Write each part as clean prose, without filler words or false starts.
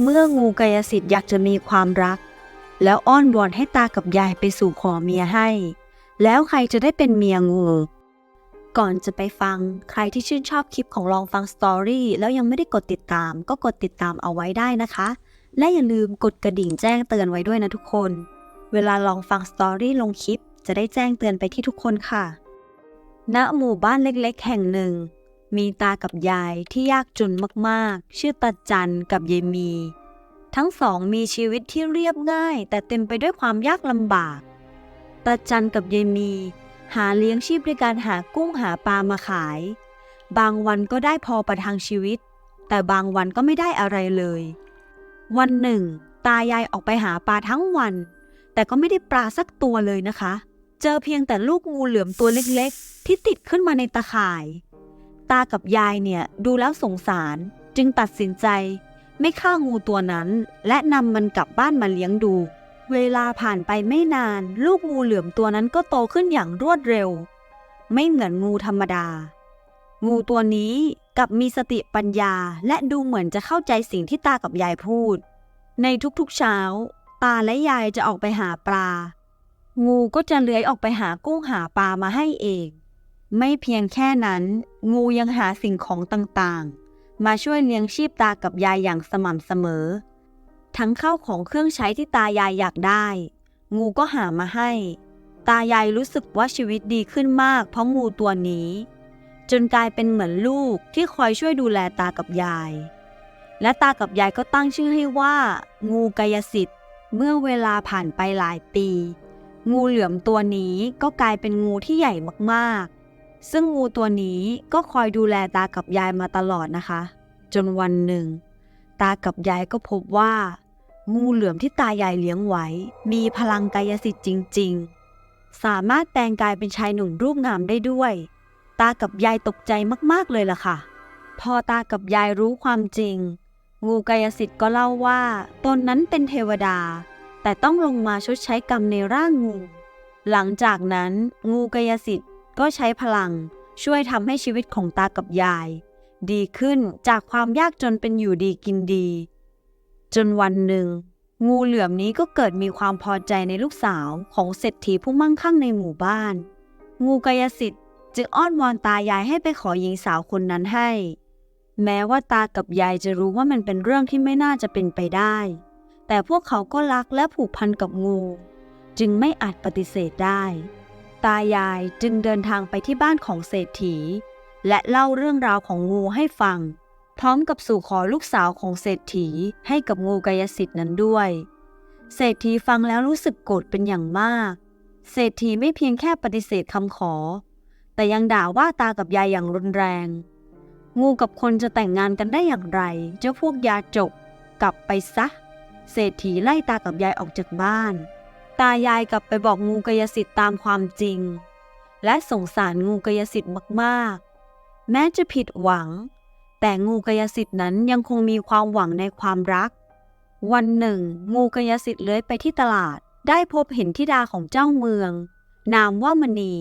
เมื่องูกายสิทธิ์อยากจะมีความรักแล้วอ้อนวอนให้ตากับยายไปสู่ขอเมียให้แล้วใครจะได้เป็นเมียงูก่อนจะไปฟังใครที่ชื่นชอบคลิปของลองฟังสตอรี่แล้วยังไม่ได้กดติดตามก็กดติดตามเอาไว้ได้นะคะและอย่าลืมกดกระดิ่งแจ้งเตือนไว้ด้วยนะทุกคนเวลาลองฟังสตอรี่ลงคลิปจะได้แจ้งเตือนไปที่ทุกคนค่ะณหมู่บ้านเล็กๆแห่งหนึ่งมีตากับยายที่ยากจนมากๆชื่อตาจันกับยายมีทั้งสองมีชีวิตที่เรียบง่ายแต่เต็มไปด้วยความยากลำบากตาจันกับยายมีหาเลี้ยงชีพด้วยการหากุ้งหาปลามาขายบางวันก็ได้พอประทังชีวิตแต่บางวันก็ไม่ได้อะไรเลยวันหนึ่งตายายออกไปหาปลาทั้งวันแต่ก็ไม่ได้ปลาสักตัวเลยนะคะเจอเพียงแต่ลูกงูเหลือมตัวเล็กๆที่ติดขึ้นมาในตาข่ายตากับยายเนี่ยดูแล้วสงสารจึงตัดสินใจไม่ฆ่างูตัวนั้นและนำมันกลับบ้านมาเลี้ยงดูเวลาผ่านไปไม่นานลูกงูเหลือมตัวนั้นก็โตขึ้นอย่างรวดเร็วไม่เหมือนงูธรรมดางูตัวนี้กลับมีสติปัญญาและดูเหมือนจะเข้าใจสิ่งที่ตากับยายพูดในทุกๆเช้าตาและยายจะออกไปหาปลางูก็จะเลื้อยออกไปหากุ้งหาปลามาให้เองไม่เพียงแค่นั้นงูยังหาสิ่งของต่างๆมาช่วยเลี้ยงชีพตากับยายอย่างสม่ำเสมอทั้งข้าวของเครื่องใช้ที่ตายายอยากได้งูก็หามาให้ตายายรู้สึกว่าชีวิตดีขึ้นมากเพราะงูตัวนี้จนกลายเป็นเหมือนลูกที่คอยช่วยดูแลตากับยายและตากับยายก็ตั้งชื่อให้ว่างูกายสิทธิ์เมื่อเวลาผ่านไปหลายปีงูเหลือมตัวนี้ก็กลายเป็นงูที่ใหญ่มากๆซึ่งงูตัวนี้ก็คอยดูแลตากับยายมาตลอดนะคะจนวันหนึ่งตากับยายก็พบว่างูเหลือมที่ตายายเลี้ยงไว้มีพลังกายสิทธิ์จริงๆสามารถแปลงกายเป็นชายหนุ่มรูปงามได้ด้วยตากับยายตกใจมากๆเลยล่ะค่ะพอตากับยายรู้ความจริงงูกายสิทธิ์ก็เล่าว่าตนนั้นเป็นเทวดาแต่ต้องลงมาชดใช้กรรมในร่างงูหลังจากนั้นงูกายสิทธิ์ก็ใช้พลังช่วยทำให้ชีวิตของตากับยายดีขึ้นจากความยากจนเป็นอยู่ดีกินดีจนวันหนึ่งงูเหลือมนี้ก็เกิดมีความพอใจในลูกสาวของเศรษฐีผู้มั่งคั่งในหมู่บ้านงูกายสิทธิ์จึงอ้อนวอนตายายให้ไปขอหญิงสาวคนนั้นให้แม้ว่าตากับยายจะรู้ว่ามันเป็นเรื่องที่ไม่น่าจะเป็นไปได้แต่พวกเขาก็รักและผูกพันกับงูจึงไม่อาจปฏิเสธได้ตายายจึงเดินทางไปที่บ้านของเศรษฐีและเล่าเรื่องราวของงูให้ฟังพร้อมกับสู่ขอลูกสาวของเศรษฐีให้กับงูกายสิทธิ์นั้นด้วยเศรษฐีฟังแล้วรู้สึกโกรธเป็นอย่างมากเศรษฐีไม่เพียงแค่ปฏิเสธคำขอแต่ยังด่าว่าตากับยายอย่างรุนแรงงูกับคนจะแต่งงานกันได้อย่างไรเจ้าพวกยาจกกลับไปซะเศรษฐีไล่ตากับยายออกจากบ้านตายายกลับไปบอกงูกายสิทธิ์ตามความจริงและสงสารงูกายสิทธิ์มากๆแม้จะผิดหวังแต่งูกายสิทธิ์นั้นยังคงมีความหวังในความรักวันหนึ่งงูกายสิทธิ์เลื้อยไปที่ตลาดได้พบเห็นธิดาของเจ้าเมืองนามว่ามณี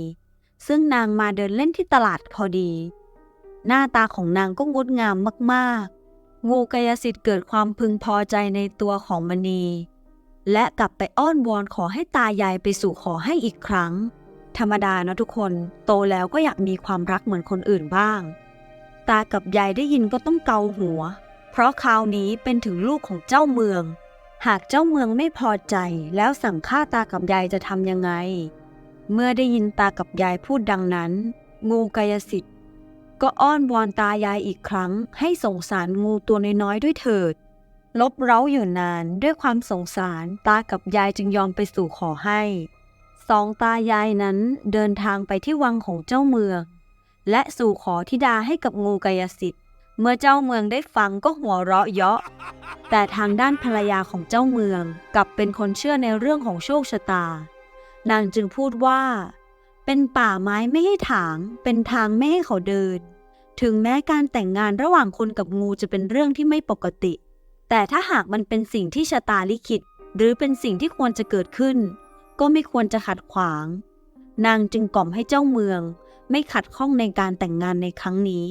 ซึ่งนางมาเดินเล่นที่ตลาดพอดีหน้าตาของนางก็งดงามมากๆงูกายสิทธิ์เกิดความพึงพอใจในตัวของมณีและกลับไปอ้อนวอนขอให้ตายายไปสู่ขอให้อีกครั้งธรรมดานะทุกคนโตแล้วก็อยากมีความรักเหมือนคนอื่นบ้างตากับยายได้ยินก็ต้องเกาหัวเพราะคราวนี้เป็นถึงลูกของเจ้าเมืองหากเจ้าเมืองไม่พอใจแล้วสั่งฆ่าตากับยายจะทำยังไงเมื่อได้ยินตากับยายพูดดังนั้นงูกายสิทธิ์ก็อ้อนวอนตายายอีกครั้งให้สงสารงูตัวน้อยๆด้วยเถิดลบเร้าอยู่นานด้วยความสงสารตากับยายจึงยอมไปสู่ขอให้สองตายายนั้นเดินทางไปที่วังของเจ้าเมืองและสู่ขอธิดาให้กับงูกายสิทธิ์เมื่อเจ้าเมืองได้ฟังก็หัวเราะเยาะแต่ทางด้านภรรยาของเจ้าเมืองกลับเป็นคนเชื่อในเรื่องของโชคชะตานางจึงพูดว่าเป็นป่าไม้ไม่ให้ถางเป็นทางไม่ให้เขาเดินถึงแม้การแต่งงานระหว่างคนกับงูจะเป็นเรื่องที่ไม่ปกติแต่ถ้าหากมันเป็นสิ่งที่ชะตาลิขิตหรือเป็นสิ่งที่ควรจะเกิดขึ้นก็ไม่ควรจะขัดขวางนางจึงกล่อมให้เจ้าเมืองไม่ขัดข้องในการแต่งงานในครั้งนี้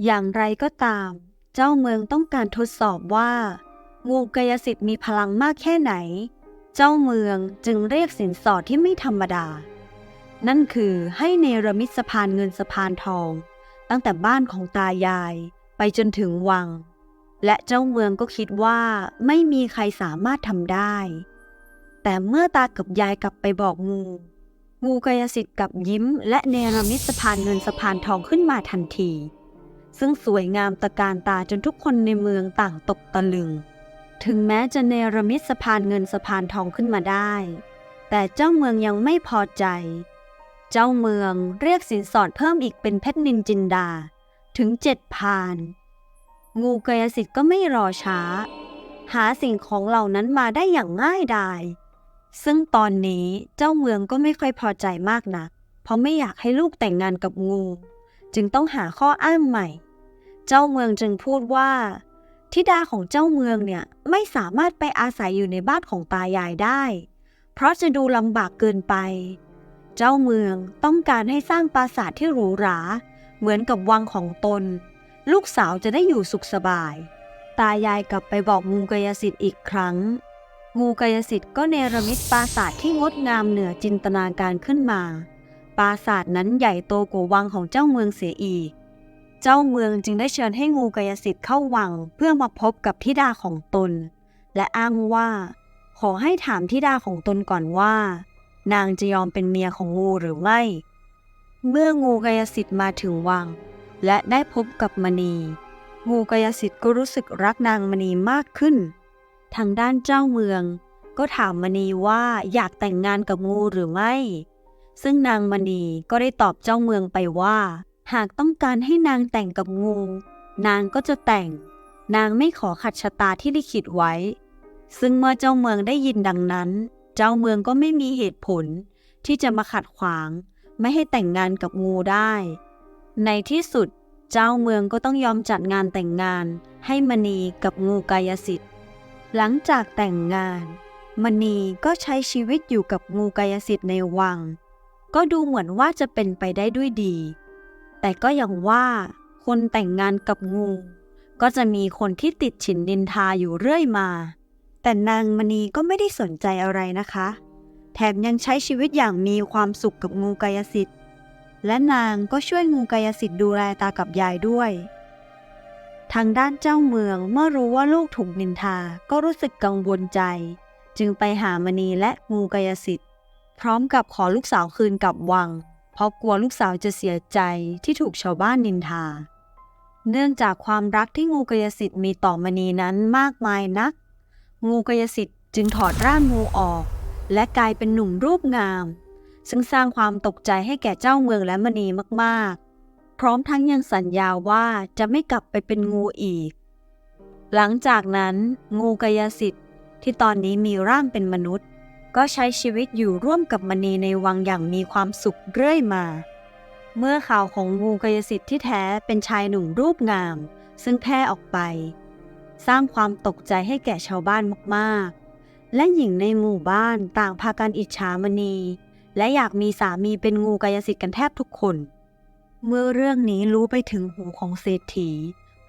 อย่างไรก็ตามเจ้าเมืองต้องการทดสอบว่า งูกายสิทธิ์มีพลังมากแค่ไหนเจ้าเมืองจึงเรียกสินสอดที่ไม่ธรรมดานั่นคือให้เนรมิตสะพานเงินสะพานทองตั้งแต่บ้านของตายายไปจนถึงวังและเจ้าเมืองก็คิดว่าไม่มีใครสามารถทำได้แต่เมื่อตากับยายกลับไปบอกงูกายสิทธิ์กลับยิ้มและเนรมิตสะพานเงินสะพานทองขึ้นมาทันทีซึ่งสวยงามตระการตาจนทุกคนในเมืองต่างตกตะลึงถึงแม้จะเนรมิตสะพานเงินสะพานทองขึ้นมาได้แต่เจ้าเมืองยังไม่พอใจเจ้าเมืองเรียกสินสอดเพิ่มอีกเป็นเพชรนินจินดาถึง7 พานงูกายสิทธิ์ก็ไม่รอช้าหาสิ่งของเหล่านั้นมาได้อย่างง่ายดายซึ่งตอนนี้เจ้าเมืองก็ไม่ค่อยพอใจมากนักเพราะไม่อยากให้ลูกแต่งงานกับงูจึงต้องหาข้ออ้างใหม่เจ้าเมืองจึงพูดว่าธิดาของเจ้าเมืองเนี่ยไม่สามารถไปอาศัยอยู่ในบ้านของตายายได้เพราะจะดูลำบากเกินไปเจ้าเมืองต้องการให้สร้างปราสาทที่หรูหราเหมือนกับวังของตนลูกสาวจะได้อยู่สุขสบายตายายกลับไปบอกงูกายสิทธิ์อีกครั้งงูกายสิทธิ์ก็เนรมิตปราสาทที่งดงามเหนือจินตนาการขึ้นมาปราสาทนั้นใหญ่โตกว่าวังของเจ้าเมืองเสียอีกเจ้าเมืองจึงได้เชิญให้งูกายสิทธิ์เข้าวังเพื่อมาพบกับธิดาของตนและอ้างว่าขอให้ถามธิดาของตนก่อนว่านางจะยอมเป็นเมียของงูหรือไม่เมื่องูกายสิทธิ์มาถึงวังและได้พบกับมณีงูกายสิทธิ์ก็รู้สึกรักนางมณีมากขึ้นทางด้านเจ้าเมืองก็ถามมณีว่าอยากแต่งงานกับงูหรือไม่ซึ่งนางมณีก็ได้ตอบเจ้าเมืองไปว่าหากต้องการให้นางแต่งกับงูนางก็จะแต่งนางไม่ขอขัดชะตาที่ลิขิตไว้ซึ่งเมื่อเจ้าเมืองได้ยินดังนั้นเจ้าเมืองก็ไม่มีเหตุผลที่จะมาขัดขวางไม่ให้แต่งงานกับงูได้ในที่สุดเจ้าเมืองก็ต้องยอมจัดงานแต่งงานให้มณีกับงูกายสิทธิ์หลังจากแต่งงานมณีก็ใช้ชีวิตอยู่กับงูกายสิทธิ์ในวังก็ดูเหมือนว่าจะเป็นไปได้ด้วยดีแต่ก็อย่างว่าคนแต่งงานกับงูก็จะมีคนที่ติดฉินนินทาอยู่เรื่อยมาแต่นางมณีก็ไม่ได้สนใจอะไรนะคะแถมยังใช้ชีวิตอย่างมีความสุขกับงูกายสิทธิ์และนางก็ช่วยงูกายสิทธิ์ดูแลตากับยายด้วยทางด้านเจ้าเมืองเมื่อรู้ว่าลูกถูกนินทาก็รู้สึกกังวลใจจึงไปหามณีและงูกายสิทธิ์พร้อมกับขอลูกสาวคืนกลับวังเพราะกลัวลูกสาวจะเสียใจที่ถูกชาวบ้านนินทาเนื่องจากความรักที่งูกายสิทธิ์มีต่อมณีนั้นมากมายนักงูกายสิทธิ์จึงถอดร่างงูออกและกลายเป็นหนุ่มรูปงามซึ่งสร้างความตกใจให้แก่เจ้าเมืองและมณีมากๆพร้อมทั้งยังสัญญาว่าจะไม่กลับไปเป็นงูอีกหลังจากนั้นงูกายสิทธิ์ที่ตอนนี้มีร่างเป็นมนุษย์ก็ใช้ชีวิตอยู่ร่วมกับมณีในวังอย่างมีความสุขเรื่อยมาเมื่อข่าวของงูกายสิทธิ์ที่แท้เป็นชายหนุ่มรูปงามซึ่งแพร่ออกไปสร้างความตกใจให้แก่ชาวบ้านมากๆและหญิงในหมู่บ้านต่างพากันอิจฉามณีและอยากมีสามีเป็นงูกายสิทธิ์กันแทบทุกคนเมื่อเรื่องนี้รู้ไปถึงหูของเศรษฐี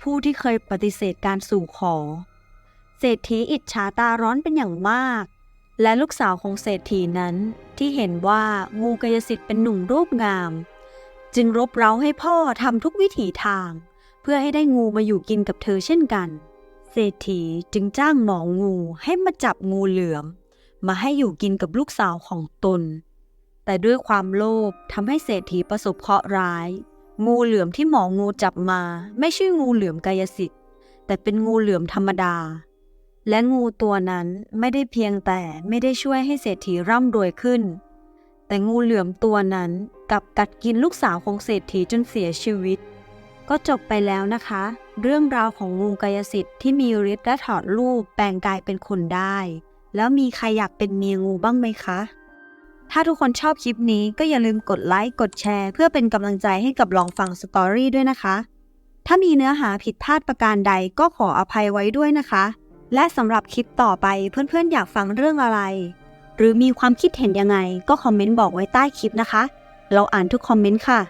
ผู้ที่เคยปฏิเสธการสู่ขอเศรษฐีอิจฉาตาร้อนเป็นอย่างมากและลูกสาวของเศรษฐีนั้นที่เห็นว่างูกายสิทธิ์เป็นหนุ่มรูปงามจึงรบเร้าให้พ่อทำทุกวิถีทางเพื่อให้ได้งูมาอยู่กินกับเธอเช่นกันเศรษฐีจึงจ้างหมองูให้มาจับงูเหลือมมาให้อยู่กินกับลูกสาวของตนแต่ด้วยความโลภทำให้เศรษฐีประสบเคราะห์ร้ายงูเหลือมที่หมองูจับมาไม่ใช่งูเหลือมกายสิทธิ์แต่เป็นงูเหลือมธรรมดาและงูตัวนั้นไม่ได้เพียงแต่ไม่ได้ช่วยให้เศรษฐีร่ำรวยขึ้นแต่งูเหลือมตัวนั้นกลับกัดกินลูกสาวของเศรษฐีจนเสียชีวิตก็จบไปแล้วนะคะเรื่องราวของงูกายสิทธิ์ที่มีฤทธิ์และถอดรูปแปลงกายเป็นคนได้แล้วมีใครอยากเป็นเมียงูบ้างไหมคะถ้าทุกคนชอบคลิปนี้ก็อย่าลืมกดไลค์กดแชร์เพื่อเป็นกำลังใจให้กับลองฟังสตอรี่ด้วยนะคะถ้ามีเนื้อหาผิดพลาดประการใดก็ขออภัยไว้ด้วยนะคะและสำหรับคลิปต่อไปเพื่อนๆอยากฟังเรื่องอะไรหรือมีความคิดเห็นยังไงก็คอมเมนต์บอกไว้ใต้คลิปนะคะเราอ่านทุกคอมเมนต์ค่ะ